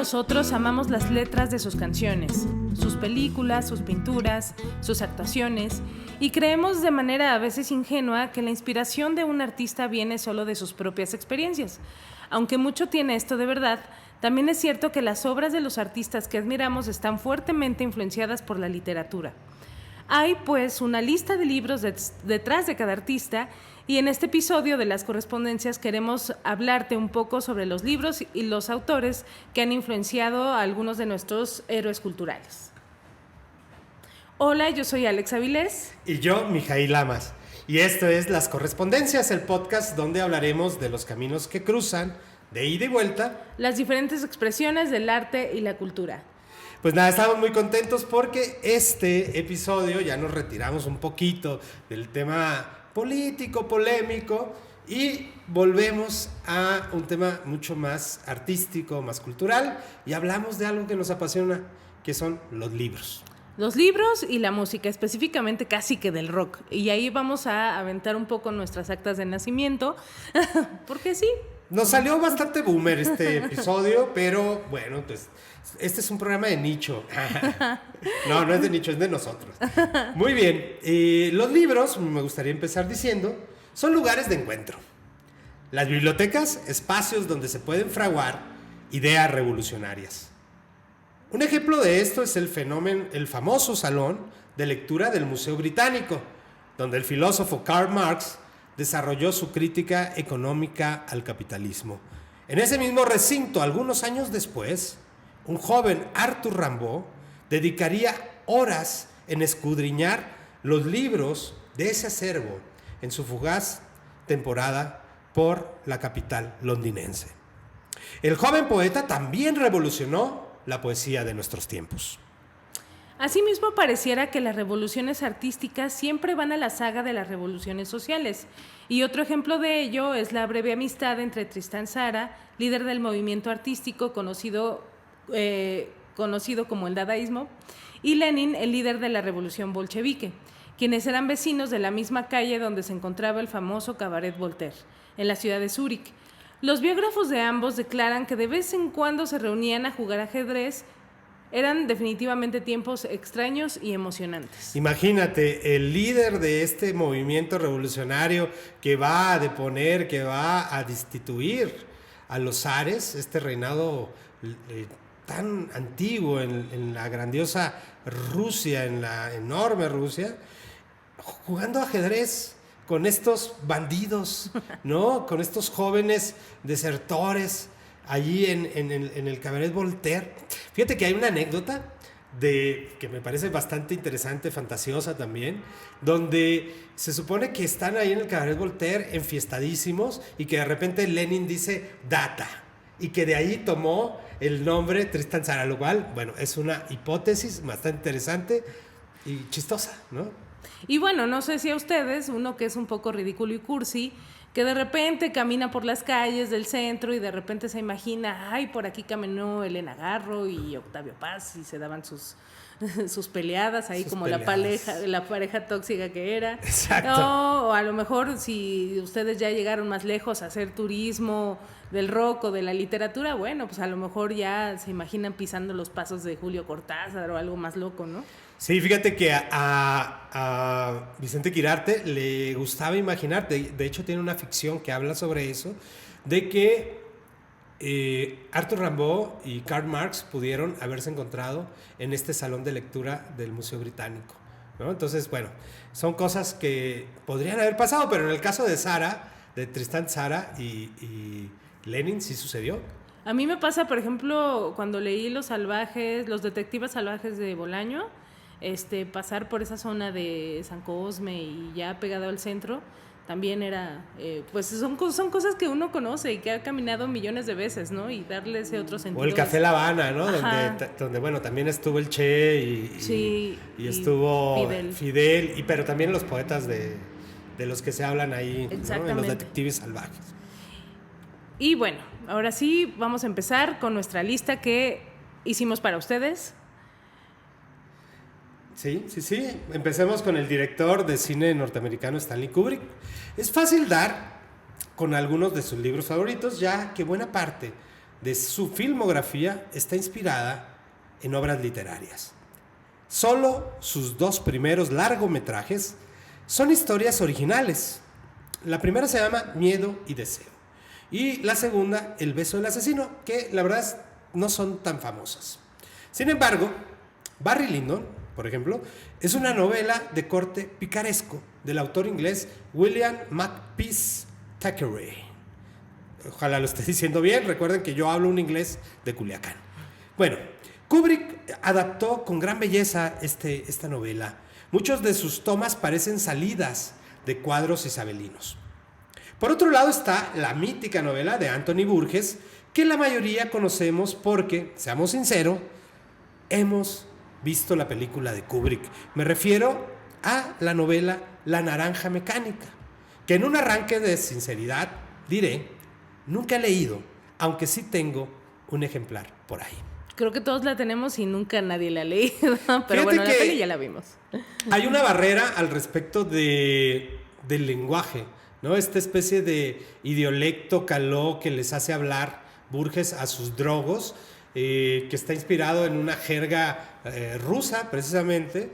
nosotros amamos las letras de sus canciones, sus películas, sus pinturas, sus actuaciones, y creemos de manera a veces ingenua que la inspiración de un artista viene solo de sus propias experiencias. Aunque mucho tiene esto de verdad, también es cierto que las obras de los artistas que admiramos están fuertemente influenciadas por la literatura. Hay, pues, una lista de libros detrás de cada artista, y en este episodio de Las Correspondencias queremos hablarte un poco sobre los libros y los autores que han influenciado a algunos de nuestros héroes culturales. Hola, yo soy Alex Avilés. Y yo, Mijail Lamas. Y esto es Las Correspondencias, el podcast donde hablaremos de los caminos que cruzan, de ida y vuelta, las diferentes expresiones del arte y la cultura. Pues nada, estamos muy contentos porque este episodio ya nos retiramos un poquito del tema político, polémico, y volvemos a un tema mucho más artístico, más cultural, y hablamos de algo que nos apasiona, que son los libros. Los libros y la música, específicamente casi que del rock. Y ahí vamos a aventar un poco nuestras actas de nacimiento, porque sí. Nos salió bastante boomer este episodio, pero bueno, pues este es un programa de nicho. No, no es de nicho, es de nosotros. Muy bien, los libros, me gustaría empezar diciendo, son lugares de encuentro. Las bibliotecas, espacios donde se pueden fraguar ideas revolucionarias. Un ejemplo de esto es el famoso salón de lectura del Museo Británico, donde el filósofo Karl Marx desarrolló su crítica económica al capitalismo. En ese mismo recinto, algunos años después, un joven Arthur Rimbaud dedicaría horas en escudriñar los libros de ese acervo en su fugaz temporada por la capital londinense. El joven poeta también revolucionó la poesía de nuestros tiempos. Asimismo, pareciera que las revoluciones artísticas siempre van a la saga de las revoluciones sociales. Y otro ejemplo de ello es la breve amistad entre Tristan Tzara, líder del movimiento artístico conocido como el dadaísmo, y Lenin, el líder de la revolución bolchevique, quienes eran vecinos de la misma calle donde se encontraba el famoso Cabaret Voltaire, en la ciudad de Zúrich. Los biógrafos de ambos declaran que de vez en cuando se reunían a jugar ajedrez. Eran definitivamente tiempos extraños y emocionantes. Imagínate, el líder de este movimiento revolucionario que va a deponer, que va a destituir a los zares, este reinado tan antiguo en la grandiosa Rusia, en la enorme Rusia, jugando ajedrez con estos bandidos, ¿no? Con estos jóvenes desertores allí en el Cabaret Voltaire. Fíjate que hay una anécdota que me parece bastante interesante, fantasiosa también, donde se supone que están ahí en el Cabaret Voltaire enfiestadísimos y que de repente Lenin dice data, y que de ahí tomó el nombre Tristan Tzara, lo cual, bueno, es una hipótesis bastante interesante y chistosa, ¿no? Y bueno, no sé si a ustedes, uno que es un poco ridículo y cursi, que de repente camina por las calles del centro y de repente se imagina, ay, por aquí caminó Elena Garro y Octavio Paz y se daban sus peleadas ahí, sus como peleadas. la pareja tóxica que era. Exacto. No, o a lo mejor si ustedes ya llegaron más lejos a hacer turismo del rock o de la literatura, bueno, pues a lo mejor ya se imaginan pisando los pasos de Julio Cortázar o algo más loco, ¿no? Sí, fíjate que a Vicente Quirarte le gustaba imaginar, de hecho tiene una ficción que habla sobre eso, de que Arthur Rimbaud y Karl Marx pudieron haberse encontrado en este salón de lectura del Museo Británico, ¿no? Entonces, bueno, son cosas que podrían haber pasado, pero en el caso de Tristan Tzara y Lenin sí sucedió. A mí me pasa, por ejemplo, cuando leí Los Detectives Salvajes de Bolaño, pasar por esa zona de San Cosme y ya pegado al centro, también era, pues son cosas que uno conoce y que ha caminado millones de veces, ¿no? Y darle ese otro sentido. O el Café La Habana, ¿no? Donde bueno, también estuvo el Che y estuvo Fidel, pero también los poetas de los que se hablan ahí, ¿no? En Los Detectives Salvajes. Y bueno, ahora sí vamos a empezar con nuestra lista que hicimos para ustedes. Sí. Empecemos con el director de cine norteamericano Stanley Kubrick. Es fácil dar con algunos de sus libros favoritos, ya que buena parte de su filmografía está inspirada en obras literarias. Solo sus 2 primeros largometrajes son historias originales. La primera se llama Miedo y Deseo. Y la segunda, El beso del asesino, que la verdad no son tan famosas. Sin embargo, Barry Lyndon, por ejemplo, es una novela de corte picaresco del autor inglés William Makepeace Thackeray. Ojalá lo esté diciendo bien, recuerden que yo hablo un inglés de Culiacán. Bueno, Kubrick adaptó con gran belleza esta novela. Muchos de sus tomas parecen salidas de cuadros isabelinos. Por otro lado está la mítica novela de Anthony Burgess, que la mayoría conocemos porque, seamos sinceros, hemos visto la película de Kubrick. Me refiero a la novela La Naranja Mecánica, que en un arranque de sinceridad diré, nunca he leído, aunque sí tengo un ejemplar por ahí. Creo que todos la tenemos y nunca nadie la ha leído, pero Fíjate bueno, la que peli ya la vimos. Hay una barrera al respecto del lenguaje, ¿no? Esta especie de idiolecto caló que les hace hablar Burgess a sus drogos, que está inspirado en una jerga rusa, precisamente,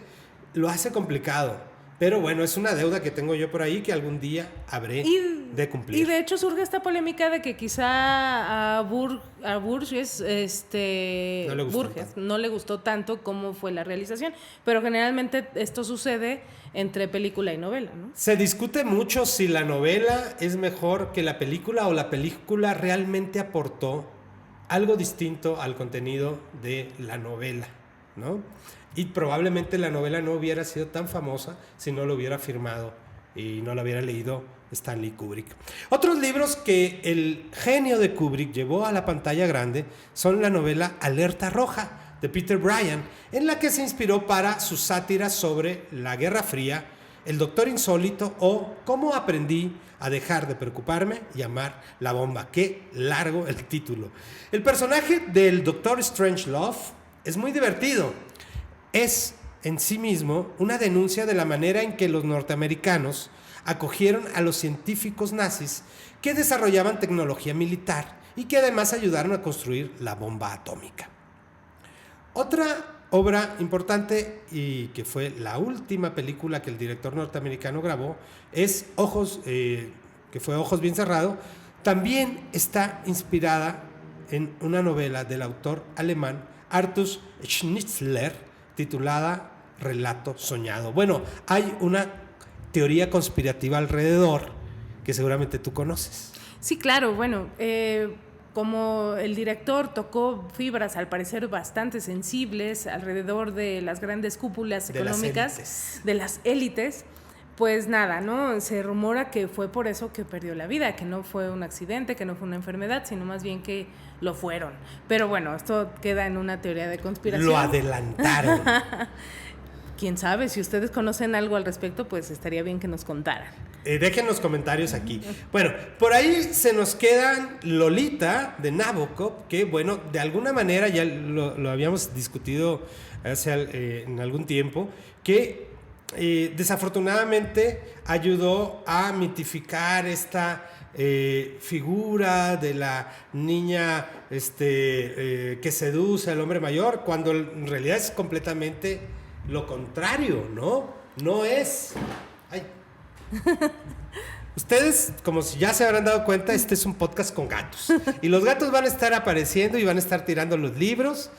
lo hace complicado. Pero bueno, es una deuda que tengo yo por ahí que algún día habré de cumplir. Y de hecho surge esta polémica de que quizá a Burgess, no le gustó tanto cómo fue la realización, pero generalmente esto sucede entre película y novela, ¿no? Se discute mucho si la novela es mejor que la película o la película realmente aportó algo distinto al contenido de la novela, ¿no? Y probablemente la novela no hubiera sido tan famosa si no lo hubiera firmado y no lo hubiera leído Stanley Kubrick. Otros libros que el genio de Kubrick llevó a la pantalla grande son la novela Alerta Roja de Peter Bryan, en la que se inspiró para sus sátiras sobre la Guerra Fría, El Doctor Insólito o Cómo aprendí a dejar de preocuparme y amar la bomba. Qué largo el título. El personaje del Doctor Strangelove es muy divertido. Es en sí mismo una denuncia de la manera en que los norteamericanos acogieron a los científicos nazis que desarrollaban tecnología militar y que además ayudaron a construir la bomba atómica. Otra obra importante y que fue la última película que el director norteamericano grabó es que fue Ojos bien cerrado. También está inspirada en una novela del autor alemán Arthur Schnitzler titulada Relato Soñado. Bueno, hay una teoría conspirativa alrededor que seguramente tú conoces. Sí, claro, bueno, como el director tocó fibras al parecer bastante sensibles alrededor de las grandes cúpulas económicas de las élites, pues nada, ¿no? Se rumora que fue por eso que perdió la vida, que no fue un accidente, que no fue una enfermedad, sino más bien que lo fueron. Pero bueno, esto queda en una teoría de conspiración. Lo adelantaron. Quién sabe, si ustedes conocen algo al respecto, pues estaría bien que nos contaran. Dejen los comentarios aquí. Bueno, por ahí se nos quedan Lolita de Nabokov, que bueno, de alguna manera ya lo habíamos discutido en algún tiempo, que desafortunadamente ayudó a mitificar esta figura de la niña que seduce al hombre mayor, cuando en realidad es completamente lo contrario, ¿no? No es... Ay. Ustedes, como si ya se habrán dado cuenta, este es un podcast con gatos. Y los gatos van a estar apareciendo y van a estar tirando los libros.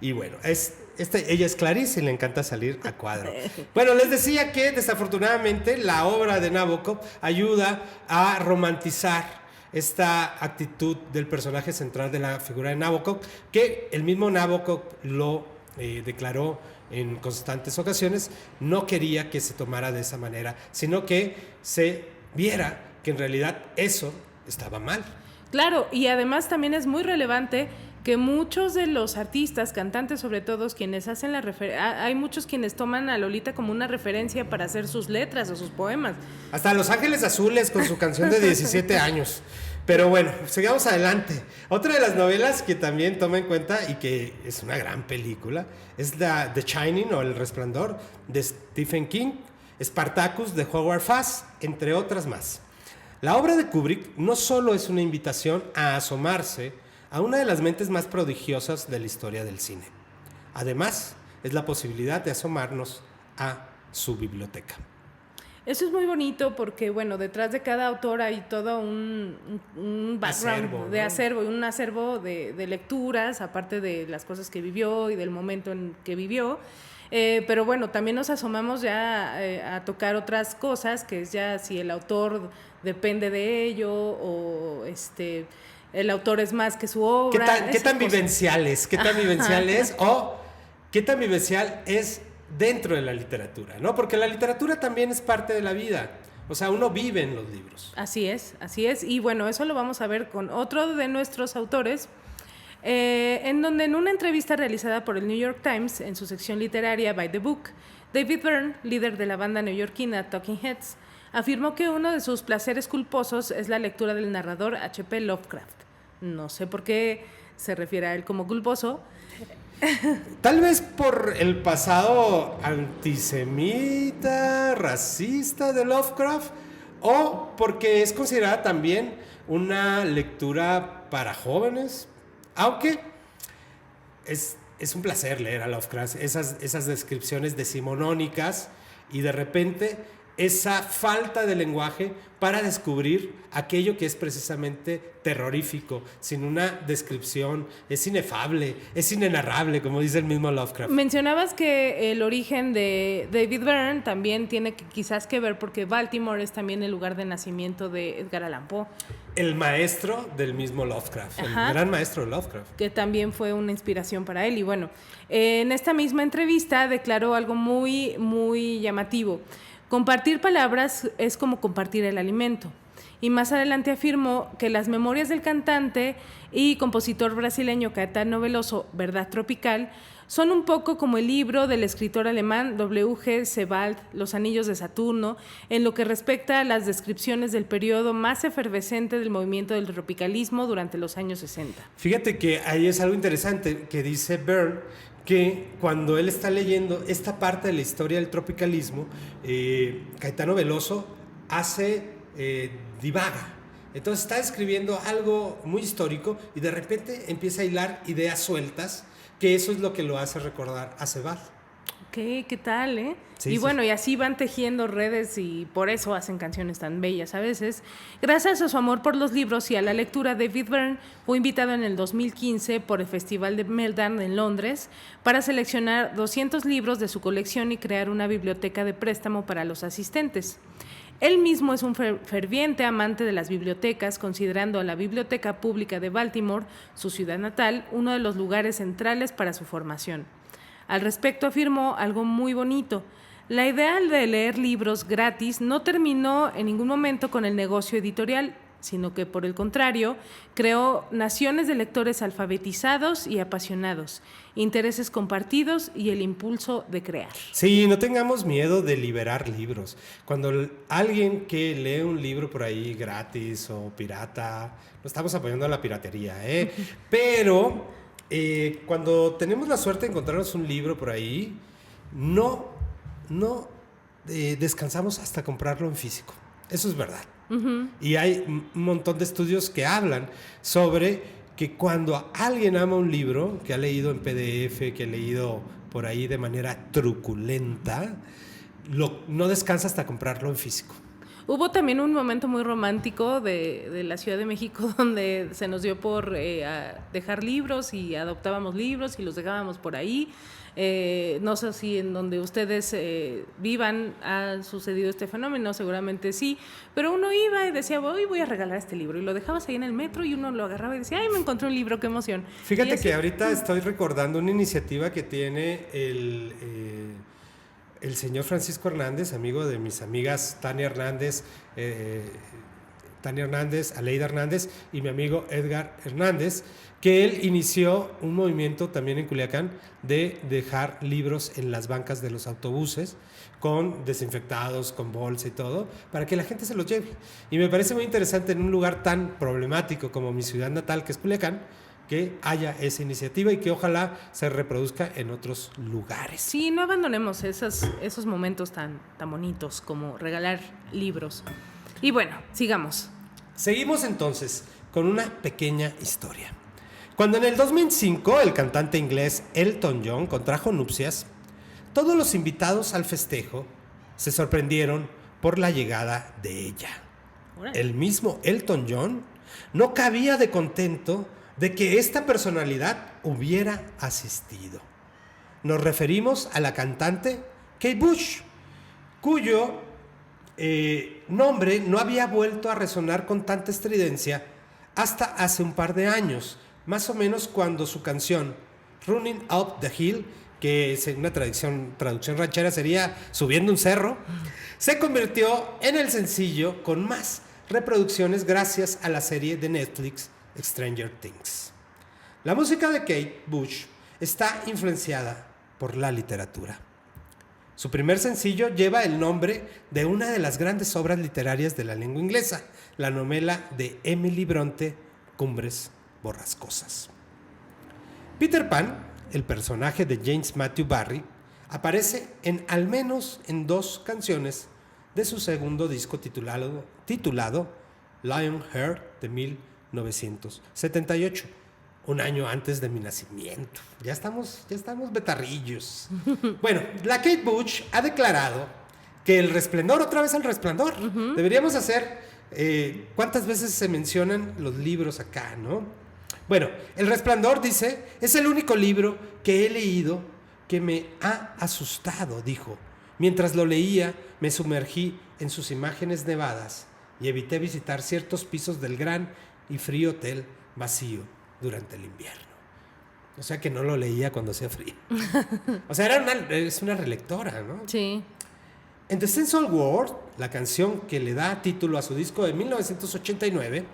Y bueno, ella es Clarice y le encanta salir a cuadro. Bueno, les decía que desafortunadamente la obra de Nabokov ayuda a romantizar esta actitud del personaje central de la figura de Nabokov, que el mismo Nabokov lo declaró en constantes ocasiones. No quería que se tomara de esa manera, sino que se viera que en realidad eso estaba mal. Claro, y además también es muy relevante que muchos de los artistas, cantantes sobre todo, quienes hacen hay muchos quienes toman a Lolita como una referencia para hacer sus letras o sus poemas. Hasta Los Ángeles Azules con su canción de 17 años. Pero bueno, sigamos adelante. Otra de las novelas que también toma en cuenta y que es una gran película es The Shining o El Resplandor de Stephen King, Spartacus de Howard Fass, entre otras más. La obra de Kubrick no solo es una invitación a asomarse a una de las mentes más prodigiosas de la historia del cine. Además, es la posibilidad de asomarnos a su biblioteca. Eso es muy bonito porque, bueno, detrás de cada autor hay todo un background Acervo, de ¿no? acervo, un acervo de lecturas, aparte de las cosas que vivió y del momento en que vivió. Pero bueno, también nos asomamos ya a tocar otras cosas, que es ya si el autor depende de ello o el autor es más que su obra. ¿Qué tan vivencial es? ¿Qué tan vivencial es? O ¿qué tan vivencial es dentro de la literatura? ¿No? Porque la literatura también es parte de la vida. O sea, uno vive en los libros. Así es. Y bueno, eso lo vamos a ver con otro de nuestros autores, en donde en una entrevista realizada por el New York Times en su sección literaria By the Book, David Byrne, líder de la banda neoyorquina Talking Heads, afirmó que uno de sus placeres culposos es la lectura del narrador H.P. Lovecraft. No sé por qué se refiere a él como culposo. Tal vez por el pasado antisemita, racista de Lovecraft, o porque es considerada también una lectura para jóvenes, aunque es un placer leer a Lovecraft, esas descripciones decimonónicas y de repente esa falta de lenguaje para descubrir aquello que es precisamente terrorífico, sin una descripción, es inefable, es inenarrable, como dice el mismo Lovecraft. Mencionabas que el origen de David Byrne también tiene quizás que ver porque Baltimore es también el lugar de nacimiento de Edgar Allan Poe. El maestro del mismo Lovecraft, Ajá. El gran maestro de Lovecraft. Que también fue una inspiración para él. Y bueno, en esta misma entrevista declaró algo muy, muy llamativo. Compartir palabras es como compartir el alimento. Y más adelante afirmó que las memorias del cantante y compositor brasileño Caetano Veloso, Verdad Tropical, son un poco como el libro del escritor alemán W.G. Sebald, Los Anillos de Saturno, en lo que respecta a las descripciones del periodo más efervescente del movimiento del tropicalismo durante los años 60. Fíjate que ahí es algo interesante que dice Byrne, que cuando él está leyendo esta parte de la historia del tropicalismo, Caetano Veloso divaga. Entonces está escribiendo algo muy histórico y de repente empieza a hilar ideas sueltas, que eso es lo que lo hace recordar a Sebald. ¿Qué tal, eh? Sí, y sí. bueno, y así van tejiendo redes y por eso hacen canciones tan bellas a veces. Gracias a su amor por los libros y a la lectura, David Byrne fue invitado en el 2015 por el Festival de Melbourne en Londres para seleccionar 200 libros de su colección y crear una biblioteca de préstamo para los asistentes. Él mismo es un ferviente amante de las bibliotecas, considerando a la Biblioteca Pública de Baltimore, su ciudad natal, uno de los lugares centrales para su formación. Al respecto afirmó algo muy bonito. La idea de leer libros gratis no terminó en ningún momento con el negocio editorial, sino que por el contrario, creó naciones de lectores alfabetizados y apasionados, intereses compartidos y el impulso de crear. Sí, no tengamos miedo de liberar libros. Cuando alguien que lee un libro por ahí gratis o pirata, no estamos apoyando a la piratería, pero cuando tenemos la suerte de encontrarnos un libro por ahí, no descansamos hasta comprarlo en físico. Eso es verdad. Uh-huh. Y hay un montón de estudios que hablan sobre que cuando alguien ama un libro que ha leído en PDF, que ha leído por ahí de manera truculenta, no descansa hasta comprarlo en físico. Hubo también un momento muy romántico de la Ciudad de México donde se nos dio por dejar libros y adoptábamos libros y los dejábamos por ahí. No sé si en donde ustedes vivan ha sucedido este fenómeno, seguramente sí, pero uno iba y decía, hoy voy a regalar este libro, y lo dejabas ahí en el metro y uno lo agarraba y decía, ay, me encontré un libro, qué emoción. Fíjate que ahorita estoy recordando una iniciativa que tiene el señor Francisco Hernández, amigo de mis amigas Tania Hernández, Aleida Hernández y mi amigo Edgar Hernández, que él inició un movimiento también en Culiacán de dejar libros en las bancas de los autobuses con desinfectados, con bolsa y todo, para que la gente se los lleve. Y me parece muy interesante en un lugar tan problemático como mi ciudad natal, que es Culiacán, que haya esa iniciativa y que ojalá se reproduzca en otros lugares. Sí, no abandonemos esos momentos tan bonitos como regalar libros. Y bueno, sigamos. Seguimos entonces con una pequeña historia. Cuando en el 2005 el cantante inglés Elton John contrajo nupcias, todos los invitados al festejo se sorprendieron por la llegada de ella. El mismo Elton John no cabía de contento de que esta personalidad hubiera asistido. Nos referimos a la cantante Kate Bush, cuyo nombre no había vuelto a resonar con tanta estridencia hasta hace un par de años, más o menos cuando su canción Running Up the Hill, que es una traducción ranchera sería Subiendo un cerro, se convirtió en el sencillo con más reproducciones gracias a la serie de Netflix Stranger Things. La música de Kate Bush está influenciada por la literatura. Su primer sencillo lleva el nombre de una de las grandes obras literarias de la lengua inglesa, la novela de Emily Bronte, Cumbres Borrascosas. Peter Pan, el personaje de James Matthew Barrie, aparece en al menos en 2 canciones de su segundo disco titulado Lionheart de 1978, un año antes de mi nacimiento. Ya estamos betarrillos. Bueno, la Kate Bush ha declarado que El Resplandor, otra vez El Resplandor. Deberíamos hacer, ¿cuántas veces se mencionan los libros acá, no? Bueno, El Resplandor, dice, es el único libro que he leído que me ha asustado, dijo. Mientras lo leía, me sumergí en sus imágenes nevadas y evité visitar ciertos pisos del gran y frío hotel vacío durante el invierno. O sea que no lo leía cuando hacía frío. O sea, es una relectora, ¿no? Sí. En The Sensual World, la canción que le da título a su disco de 1989,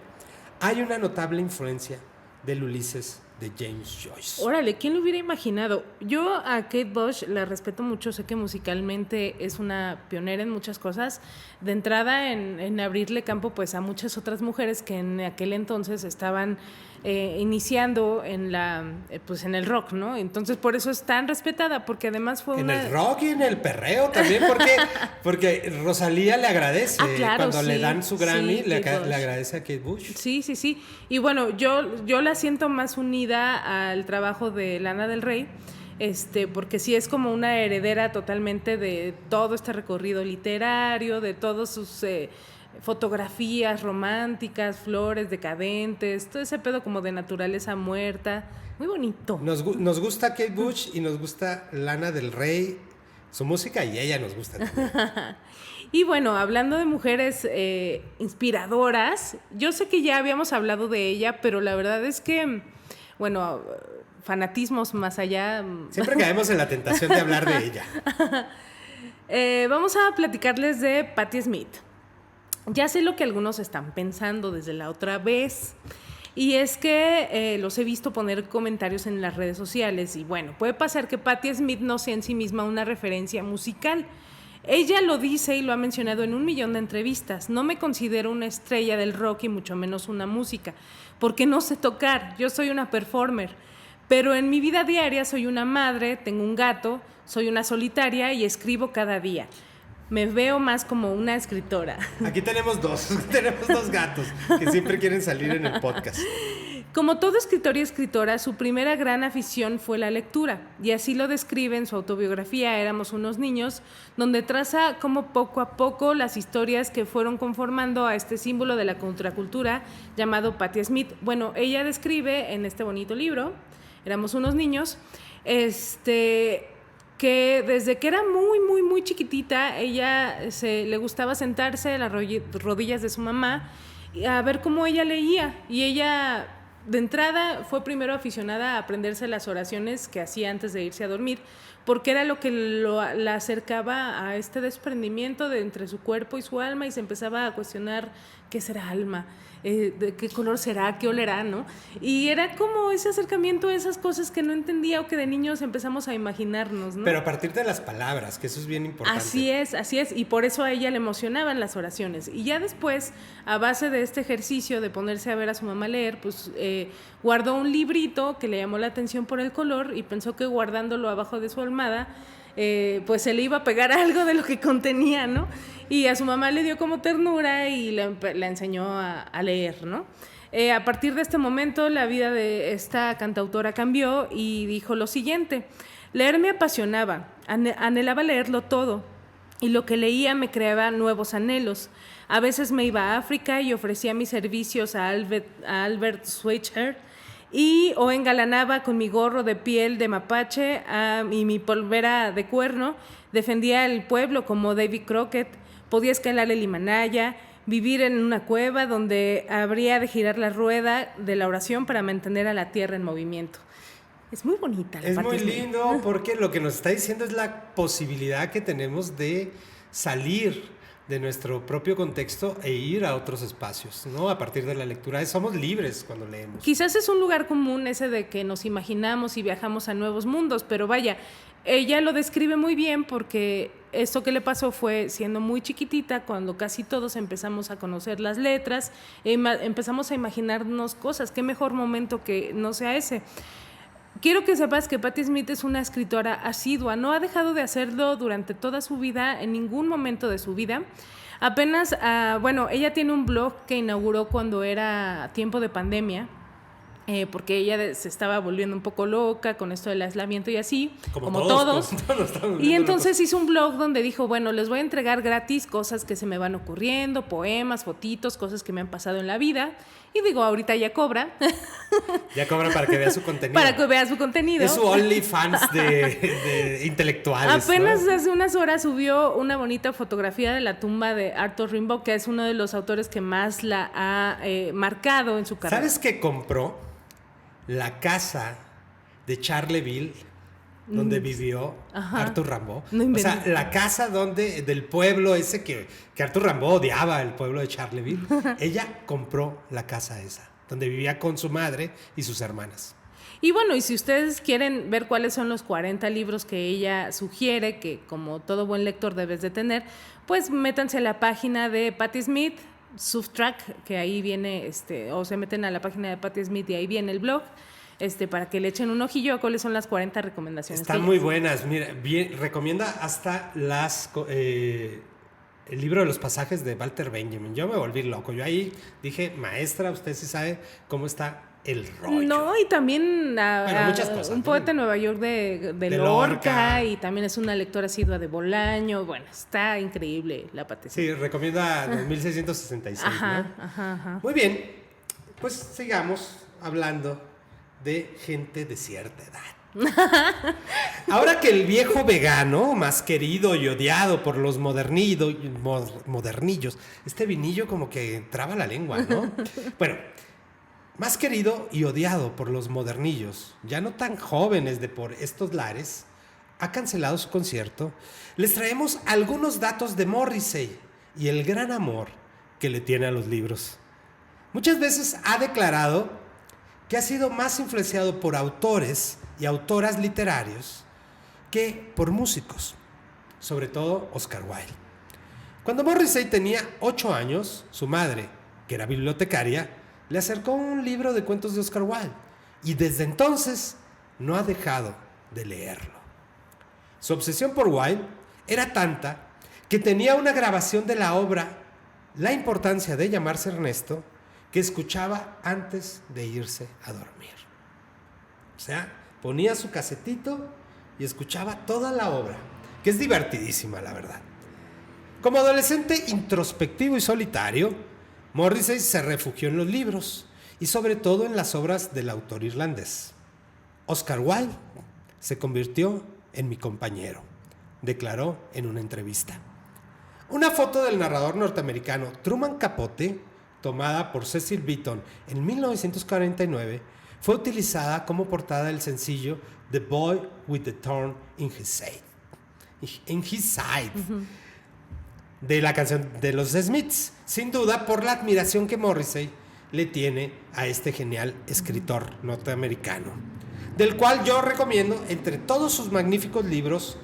hay una notable influencia del Ulises de James Joyce. Órale, ¿quién lo hubiera imaginado? Yo a Kate Bush la respeto mucho, sé que musicalmente es una pionera en muchas cosas. De entrada en abrirle campo pues a muchas otras mujeres que en aquel entonces estaban iniciando en en el rock, ¿no? Entonces por eso es tan respetada, porque además fue en el rock y en el perreo también, porque Rosalía le agradece, claro, cuando sí, le dan su Grammy, sí, le agradece a Kate Bush. Sí. Y bueno, yo la siento más unida al trabajo de Lana del Rey, porque sí es como una heredera totalmente de todo este recorrido literario, de todos sus fotografías románticas, flores decadentes, todo ese pedo como de naturaleza muerta, muy bonito. Nos gusta Kate Bush y nos gusta Lana del Rey, su música, y ella nos gusta también. Y bueno, hablando de mujeres inspiradoras, yo sé que ya habíamos hablado de ella, pero la verdad es que, bueno, fanatismos más allá. Siempre caemos en la tentación de hablar de ella. Vamos a platicarles de Patti Smith. Ya sé lo que algunos están pensando desde la otra vez, y es que los he visto poner comentarios en las redes sociales, y bueno, puede pasar que Patti Smith no sea en sí misma una referencia musical. Ella lo dice y lo ha mencionado en 1,000,000 de entrevistas. No me considero una estrella del rock y mucho menos una música, porque no sé tocar, yo soy una performer. Pero en mi vida diaria soy una madre, tengo un gato, soy una solitaria y escribo cada día. Me veo más como una escritora. Aquí tenemos dos gatos que siempre quieren salir en el podcast. Como todo escritor y escritora, su primera gran afición fue la lectura, y así lo describe en su autobiografía Éramos unos niños, donde traza como poco a poco las historias que fueron conformando a este símbolo de la contracultura llamado Patti Smith. Bueno, ella describe en este bonito libro, Éramos unos niños, que desde que era muy chiquitita, ella le gustaba sentarse en las rodillas de su mamá a ver cómo ella leía, y ella de entrada fue primero aficionada a aprenderse las oraciones que hacía antes de irse a dormir, porque era lo que la acercaba a este desprendimiento de entre su cuerpo y su alma, y se empezaba a cuestionar qué será alma, de qué color será, qué olerá, ¿no? Y era como ese acercamiento a esas cosas que no entendía o que de niños empezamos a imaginarnos, ¿no? Pero a partir de las palabras, que eso es bien importante. Así es, y por eso a ella le emocionaban las oraciones. Y ya después, a base de este ejercicio de ponerse a ver a su mamá leer, pues guardó un librito que le llamó la atención por el color, y pensó que guardándolo abajo de su almohada, pues se le iba a pegar algo de lo que contenía, ¿no? Y a su mamá le dio como ternura y la enseñó a leer, ¿no? A partir de este momento, la vida de esta cantautora cambió y dijo lo siguiente: leer me apasionaba, anhelaba leerlo todo, y lo que leía me creaba nuevos anhelos. A veces me iba a África y ofrecía mis servicios a Albert Schweitzer, o engalanaba con mi gorro de piel de mapache y mi polvera de cuerno. Defendía el pueblo como David Crockett. Podía escalar el Himalaya, vivir en una cueva donde habría de girar la rueda de la oración para mantener a la tierra en movimiento. Es muy bonita la Es Patti muy Smith. lindo porque lo que nos está diciendo es la posibilidad que tenemos de salir de nuestro propio contexto e ir a otros espacios, ¿no? A partir de la lectura. Somos libres cuando leemos. Quizás es un lugar común ese de que nos imaginamos y viajamos a nuevos mundos, pero vaya, ella lo describe muy bien porque esto que le pasó fue siendo muy chiquitita, cuando casi todos empezamos a conocer las letras, empezamos a imaginarnos cosas. Qué mejor momento que no sea ese. Quiero que sepas que Patti Smith es una escritora asidua, no ha dejado de hacerlo durante toda su vida, en ningún momento de su vida. Apenas, ella tiene un blog que inauguró cuando era tiempo de pandemia, porque ella se estaba volviendo un poco loca con esto del aislamiento y así, como todos. Y entonces hizo un blog donde dijo, bueno, les voy a entregar gratis cosas que se me van ocurriendo, poemas, fotitos, cosas que me han pasado en la vida. Y digo, ahorita ya cobra. Ya cobra para que vea su contenido. Para que vea su contenido. Es su OnlyFans de intelectuales. Apenas, ¿no? Hace unas horas subió una bonita fotografía de la tumba de Arthur Rimbaud, que es uno de los autores que más la ha marcado en su carrera. ¿Sabes que compró la casa de Charleville, donde vivió Arthur Rimbaud? No o sea, la casa del pueblo ese que Arthur Rimbaud odiaba, el pueblo de Charleville. Ella compró la casa esa, donde vivía con su madre y sus hermanas. Y bueno, y si ustedes quieren ver cuáles son los 40 libros que ella sugiere, que como todo buen lector debes de tener, pues métanse a la página de Patti Smith, Subtrack, que ahí viene, o se meten a la página de Patti Smith y ahí viene el blog, para que le echen un ojillo a cuáles son las 40 recomendaciones. Están muy buenas, mira, recomienda hasta el libro de los pasajes de Walter Benjamin. Yo me volví loco, yo ahí dije, maestra, usted sí sabe cómo está el rollo. No, y también muchas cosas, un poeta en Nueva York de Lorca, y también es una lectora asidua de Bolaño. Bueno, está increíble la Patti Smith. Sí, recomienda 2666. Ajá. Muy bien, pues sigamos hablando de gente de cierta edad. Ahora que el viejo vegano, más querido y odiado por los modernillos, este vinillo como que traba la lengua, ¿no? Bueno, más querido y odiado por los modernillos, ya no tan jóvenes de por estos lares, ha cancelado su concierto. Les traemos algunos datos de Morrissey y el gran amor que le tiene a los libros. Muchas veces ha declarado que ha sido más influenciado por autores y autoras literarios que por músicos, sobre todo Oscar Wilde. Cuando Morrissey tenía 8 años, su madre, que era bibliotecaria, le acercó un libro de cuentos de Oscar Wilde y desde entonces no ha dejado de leerlo. Su obsesión por Wilde era tanta que tenía una grabación de la obra La importancia de llamarse Ernesto que escuchaba antes de irse a dormir. O sea, ponía su casetito y escuchaba toda la obra, que es divertidísima, la verdad. Como adolescente introspectivo y solitario, Morrissey se refugió en los libros y sobre todo en las obras del autor irlandés. Oscar Wilde se convirtió en mi compañero, declaró en una entrevista. Una foto del narrador norteamericano Truman Capote, tomada por Cecil Beaton en 1949, fue utilizada como portada del sencillo The Boy with the Thorn in His Side, de la canción de los Smiths, sin duda por la admiración que Morrissey le tiene a este genial escritor norteamericano, del cual yo recomiendo, entre todos sus magníficos libros,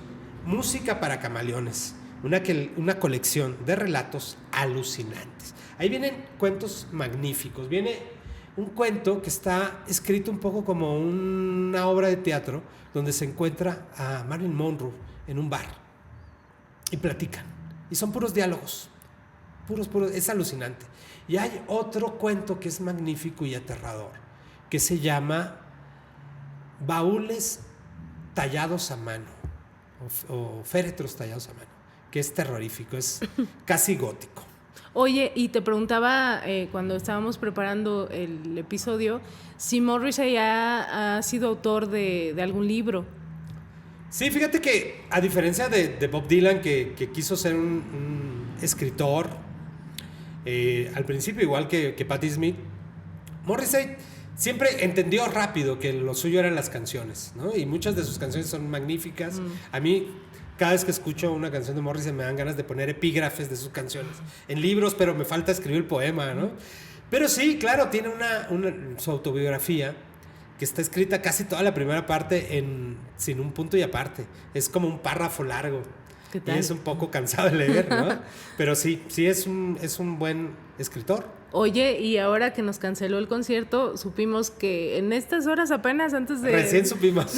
Música para Camaleones, una colección de relatos alucinantes. Ahí vienen cuentos magníficos. Viene un cuento que está escrito un poco como una obra de teatro, donde se encuentra a Marilyn Monroe en un bar y platican. Y son puros diálogos. puros, es alucinante. Y hay otro cuento que es magnífico y aterrador, que se llama Baúles tallados a mano, o féretros tallados a mano, que es terrorífico, es casi gótico. Oye, y te preguntaba cuando estábamos preparando el episodio si Morrissey ha sido autor de algún libro. Sí, fíjate que a diferencia de Bob Dylan, que quiso ser un escritor, al principio igual que Patti Smith, Morrissey siempre entendió rápido que lo suyo eran las canciones, ¿no? Y muchas de sus canciones son magníficas. A mí, cada vez que escucho una canción de Morrissey me dan ganas de poner epígrafes de sus canciones en libros, pero me falta escribir el poema, ¿no? Pero sí, claro, tiene su autobiografía que está escrita casi toda la primera parte sin un punto y aparte. Es como un párrafo largo. ¿Qué tal? Y es un poco cansado de leer, ¿no? Pero sí es un buen escritor. Oye, y ahora que nos canceló el concierto, supimos que en estas horas apenas antes de... Recién supimos.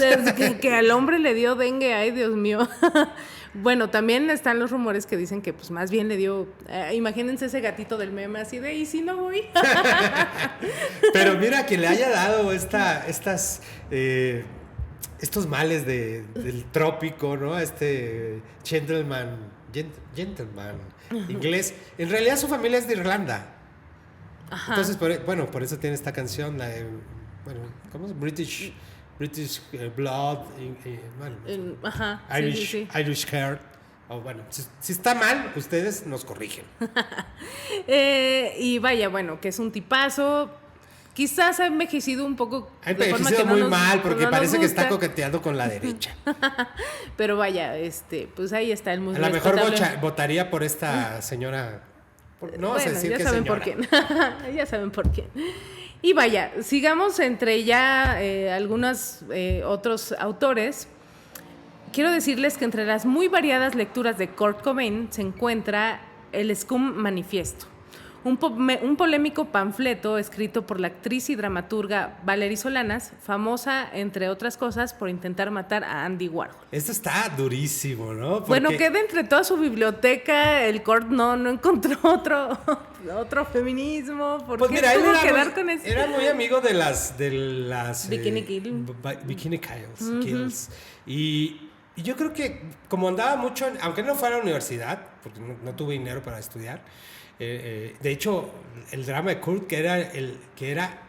Que al hombre le dio dengue, ay Dios mío. Bueno, también están los rumores que dicen que pues más bien le dio... imagínense ese gatito del meme así de, ¿y si no voy? Pero mira, que le haya dado estos males del trópico, ¿no? Gentleman inglés. En realidad su familia es de Irlanda. Ajá. Entonces, por eso tiene esta canción, la de, ¿cómo es? British Blood, Ajá. Sí. Irish Heart. Bueno, si está mal, ustedes nos corrigen. Y vaya, bueno, que es un tipazo. Quizás ha envejecido un poco. Ha envejecido muy mal porque no parece que está coqueteando con la derecha. Pero vaya, pues ahí está el museo. A lo mejor votaría por esta señora. No vas a decir ya que saben señora. por quién. Ya saben por quién. Y vaya, sigamos entre ya algunos otros autores. Quiero decirles que entre las muy variadas lecturas de Kurt Cobain se encuentra el Scum Manifiesto, un polémico panfleto escrito por la actriz y dramaturga Valerie Solanas, famosa, entre otras cosas, por intentar matar a Andy Warhol. Esto está durísimo, ¿no? Porque... Bueno, que de entre toda su biblioteca el Kurt no encontró otro feminismo. ¿Por pues qué mira, tuvo que dar con eso? Era muy amigo de las Bikini Kill. Bikini Kills. Y yo creo que como andaba mucho, aunque no fuera a la universidad, porque no tuve dinero para estudiar, de hecho, el drama de Kurt, que era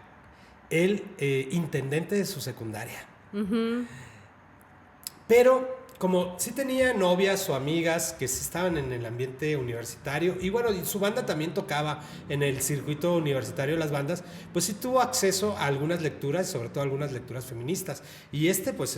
el intendente de su secundaria. Uh-huh. Pero como sí tenía novias o amigas que sí estaban en el ambiente universitario, y bueno, y su banda también tocaba en el circuito universitario de las bandas, pues sí tuvo acceso a algunas lecturas, sobre todo a algunas lecturas feministas. Y pues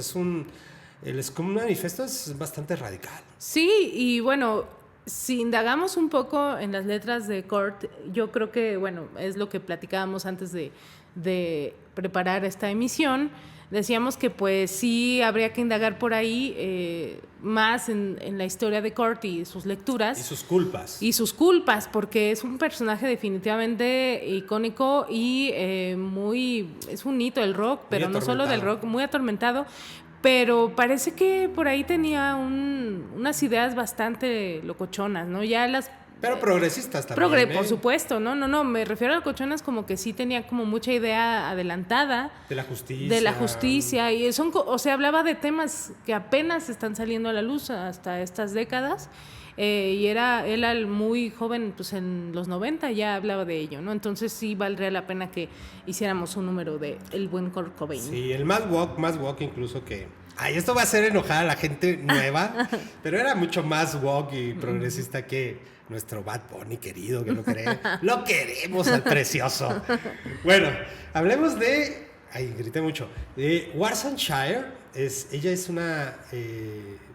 el Scum Manifiesto es bastante radical. Sí, y bueno, si indagamos un poco en las letras de Kurt, yo creo que, bueno, es lo que platicábamos antes de preparar esta emisión. Decíamos que pues sí habría que indagar por ahí más en la historia de Kurt y sus lecturas. Y sus culpas. Y sus culpas, porque es un personaje definitivamente icónico y es un hito del rock, pero no solo del rock, muy atormentado. Pero parece que por ahí tenía unas ideas bastante locochonas, ¿no? Pero progresistas también. Por supuesto, no, me refiero a locochonas como que sí tenía como mucha idea adelantada. De la justicia. De la justicia, y hablaba de temas que apenas están saliendo a la luz hasta estas décadas. Y él muy joven, pues en los 90 ya hablaba de ello, ¿no? Entonces sí valdría la pena que hiciéramos un número de el buen Kurt Cobain. Sí, el más woke incluso que... esto va a hacer enojar a la gente nueva, pero era mucho más woke y progresista que nuestro Bad Bunny querido, que lo queremos al precioso. Bueno, hablemos de... grité mucho. De Warsan Shire. Ella es una...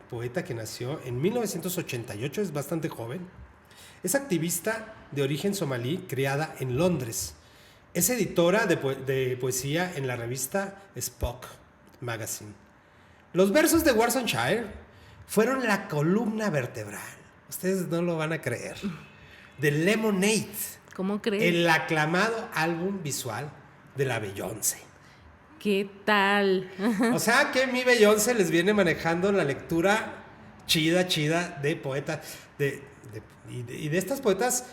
poeta que nació en 1988, es bastante joven. Es activista de origen somalí, criada en Londres. Es editora de poesía en la revista Spock Magazine. Los versos de Warsan Shire fueron la columna vertebral, ustedes no lo van a creer, de Lemonade. ¿Cómo crees? El aclamado álbum visual de la Beyoncé. ¿Qué tal? O sea que mi Beyoncé les viene manejando la lectura chida de poetas y de estas poetas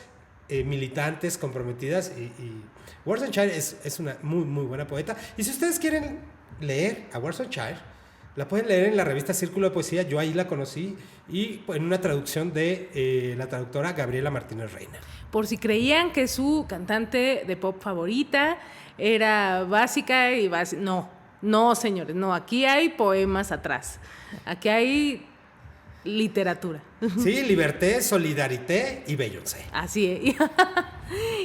militantes, comprometidas, y Wollstonecraft es una muy, muy buena poeta. Y si ustedes quieren leer a Wollstonecraft, la pueden leer en la revista Círculo de Poesía. Yo ahí la conocí, y en una traducción de la traductora Gabriela Martínez Reina. Por si creían que su cantante de pop favorita era básica y no, señores, no, aquí hay poemas atrás, aquí hay literatura. Sí, Liberté, Solidarité y Beyoncé. Así es.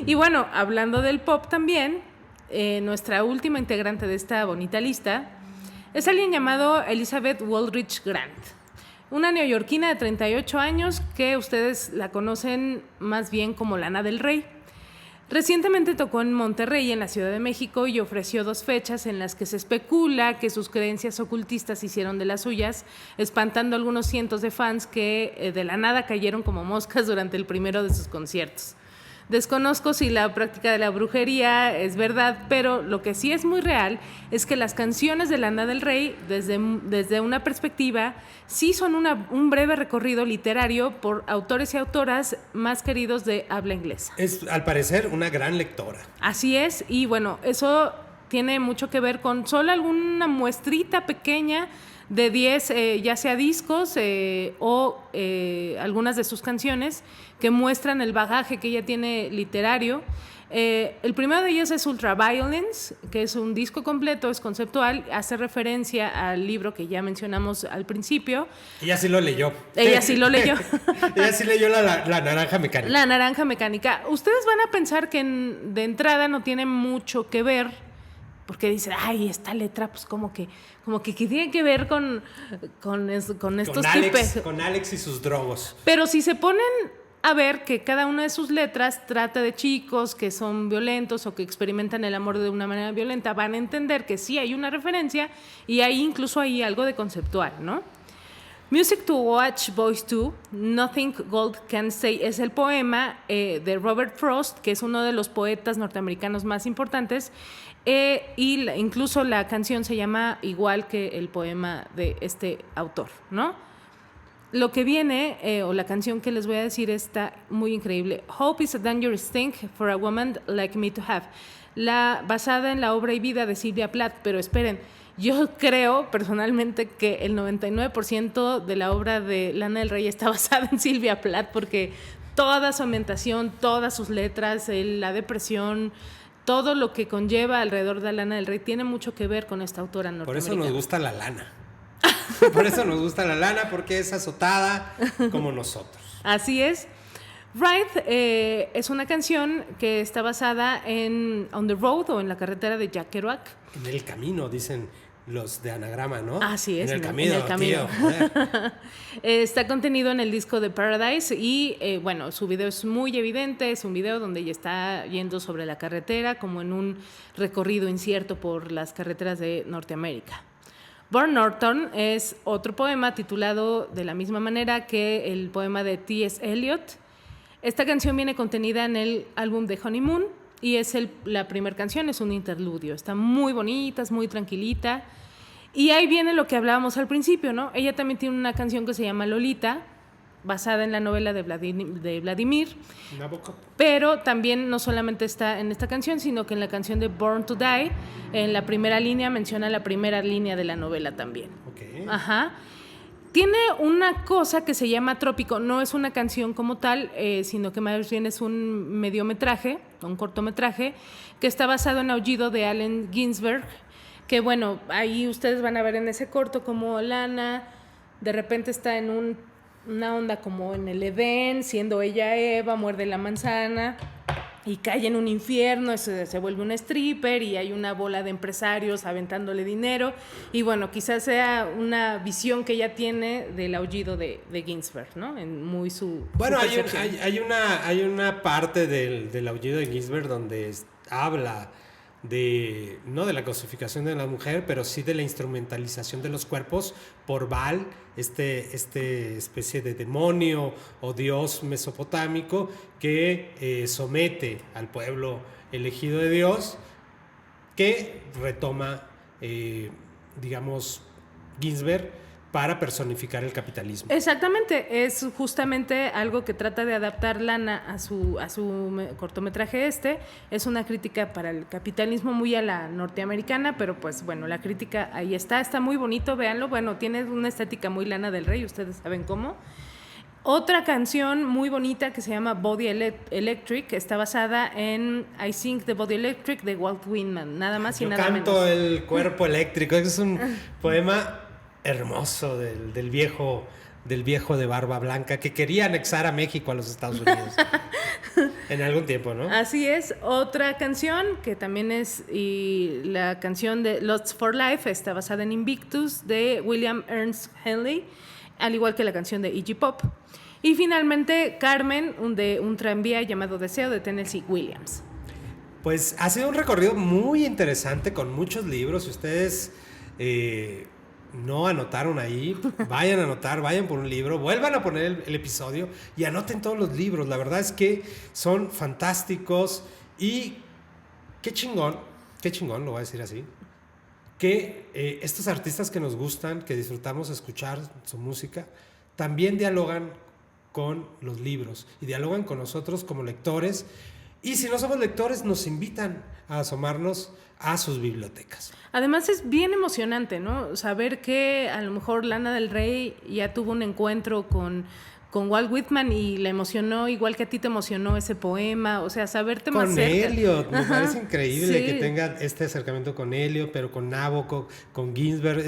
Y bueno, hablando del pop también, nuestra última integrante de esta bonita lista es alguien llamado Elizabeth Woolridge Grant, una neoyorquina de 38 años que ustedes la conocen más bien como Lana del Rey. Recientemente tocó en Monterrey, en la Ciudad de México, y ofreció 2 fechas en las que se especula que sus creencias ocultistas hicieron de las suyas, espantando a algunos cientos de fans que de la nada cayeron como moscas durante el primero de sus conciertos. Desconozco si la práctica de la brujería es verdad, pero lo que sí es muy real es que las canciones de Lana del Rey, desde una perspectiva, sí son un breve recorrido literario por autores y autoras más queridos de habla inglesa. Es, al parecer, una gran lectora. Así es, y bueno, eso tiene mucho que ver con solo alguna muestrita pequeña de 10, ya sea discos o algunas de sus canciones que muestran el bagaje que ella tiene literario. El primero de ellos es Ultraviolence, que es un disco completo, es conceptual, hace referencia al libro que ya mencionamos al principio. Ella sí lo leyó. Ella sí lo leyó. Ella sí leyó la Naranja Mecánica. La Naranja Mecánica. Ustedes van a pensar que de entrada no tiene mucho que ver, porque dicen, ay, esta letra, pues como que tiene que ver con estos tipos. Con Alex y sus drogos. Pero si se ponen a ver que cada una de sus letras trata de chicos que son violentos o que experimentan el amor de una manera violenta, van a entender que sí hay una referencia y hay incluso ahí algo de conceptual, ¿no? Music to Watch Boys 2, Nothing Gold Can Say, es el poema de Robert Frost, que es uno de los poetas norteamericanos más importantes, y incluso la canción se llama igual que el poema de este autor, ¿no? Lo que viene, o la canción que les voy a decir, está muy increíble. Hope is a dangerous thing for a woman like me to have. Basada en la obra y vida de Sylvia Plath, pero esperen, yo creo personalmente que el 99% de la obra de Lana del Rey está basada en Sylvia Plath, porque toda su ambientación, todas sus letras, la depresión, todo lo que conlleva alrededor de Lana del Rey tiene mucho que ver con esta autora norteamericana. Por eso nos gusta la lana. Por eso nos gusta la lana, porque es azotada como nosotros. Así es. Ride es una canción que está basada en On the Road, o en la carretera de Jack Kerouac. En el camino, dicen los de Anagrama, ¿no? Así es, en el camino. Tío, está contenido en el disco de Paradise y bueno, su video es muy evidente, es un video donde ella está yendo sobre la carretera como en un recorrido incierto por las carreteras de Norteamérica. Burn Norton es otro poema titulado de la misma manera que el poema de T.S. Eliot. Esta canción viene contenida en el álbum de Honeymoon y es la primera canción, es un interludio. Está muy bonita, es muy tranquilita. Y ahí viene lo que hablábamos al principio, ¿no? Ella también tiene una canción que se llama Lolita, basada en la novela de Vladimir. Nabokov. Pero también no solamente está en esta canción, sino que en la canción de Born to Die, en la primera línea menciona la primera línea de la novela también. Okay. Ajá. Tiene una cosa que se llama Trópico, no es una canción como tal, sino que más bien es un mediometraje, un cortometraje, que está basado en Aullido de Allen Ginsberg, que bueno, ahí ustedes van a ver en ese corto como Lana de repente está en una onda como en el Edén, siendo ella Eva, muerde la manzana y cae en un infierno, se vuelve un stripper y hay una bola de empresarios aventándole dinero y bueno, quizás sea una visión que ella tiene del Aullido de Ginsberg, ¿no? En muy bueno, su hay una parte del Aullido de Ginsberg donde habla no de la cosificación de la mujer, pero sí de la instrumentalización de los cuerpos por Baal, este especie de demonio o dios mesopotámico que somete al pueblo elegido de Dios, que retoma, digamos, Ginsberg para personificar el capitalismo. Exactamente, es justamente algo que trata de adaptar Lana a su cortometraje es una crítica para el capitalismo muy a la norteamericana, pero pues bueno, la crítica ahí está muy bonito, véanlo, bueno, tiene una estética muy Lana del Rey, ustedes saben cómo. Otra canción muy bonita que se llama Body Electric, está basada en I Think the Body Electric de Walt Whitman, nada más y nada menos. Yo canto el cuerpo eléctrico, es un poema hermoso del viejo de barba blanca que quería anexar a México a los Estados Unidos en algún tiempo, ¿no? Así es. Otra canción que también es la canción de Lost for Life, está basada en Invictus de William Ernst Henley, al igual que la canción de Iggy Pop. Y finalmente Carmen, de un tranvía llamado Deseo de Tennessee Williams. Pues ha sido un recorrido muy interesante con muchos libros. Si ustedes no anotaron ahí, vayan a anotar, vayan por un libro, vuelvan a poner el episodio y anoten todos los libros. La verdad es que son fantásticos y qué chingón, lo voy a decir así, que estos artistas que nos gustan, que disfrutamos escuchar su música, también dialogan con los libros y dialogan con nosotros como lectores. Y si no somos lectores, nos invitan a asomarnos a sus bibliotecas. Además es bien emocionante, ¿no? Saber que a lo mejor Lana del Rey ya tuvo un encuentro con Walt Whitman y le emocionó igual que a ti te emocionó ese poema, o sea, saberte más cerca. Con Eliot, me parece increíble sí. que tenga este acercamiento con Eliot, pero con Nabokov, con Ginsberg,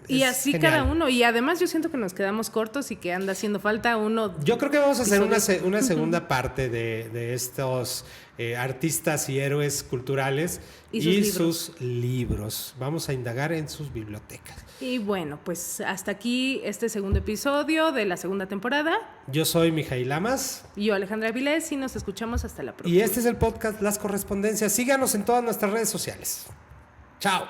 y así genial. Cada uno, y además yo siento que nos quedamos cortos y que anda haciendo falta uno. Yo creo que vamos a hacer una segunda parte de estos artistas y héroes culturales y sus libros. Vamos a indagar en sus bibliotecas. Y bueno, pues hasta aquí este segundo episodio de la segunda temporada. Yo soy Mijail Lamas. Y yo, Alejandra Vilés, y nos escuchamos hasta la próxima. Y este es el podcast Las Correspondencias. Síganos en todas nuestras redes sociales. Chao.